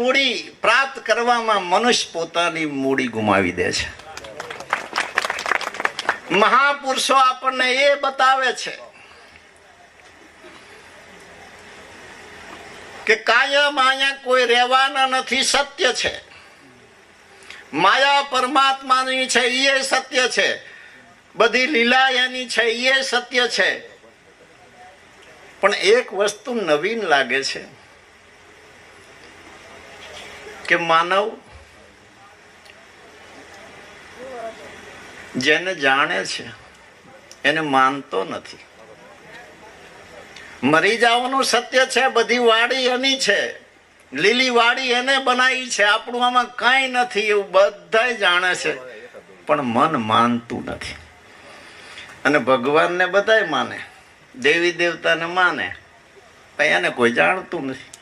મૂડી પ્રાપ્ત કરવામાં મનુષ્ય પોતાની મૂડી ગુમાવી દે છે. મહાપુરુષો આપણને એ બતાવે છે કે કાયમ અહીંયા કોઈ રહેવાના નથી, સત્ય છે. માયા પરમાત્માની છે એ સત્ય છે, બધી લીલા એની છે એ સત્ય છે. પણ એક વસ્તુ નવીન લાગે છે કે માનવ જેને જાણે છે એને માનતો નથી. મરી જવાનું સત્ય છે, બધી વાડી એની છે, લીલી વાડી એને બનાવી છે, આપણું આમાં કાંઈ નથી એવું બધાય જાણે છે, પણ મન માનતું નથી. અને ભગવાનને બધાય માને, દેવી દેવતાને માને, પણ એને કોઈ જાણતું નથી.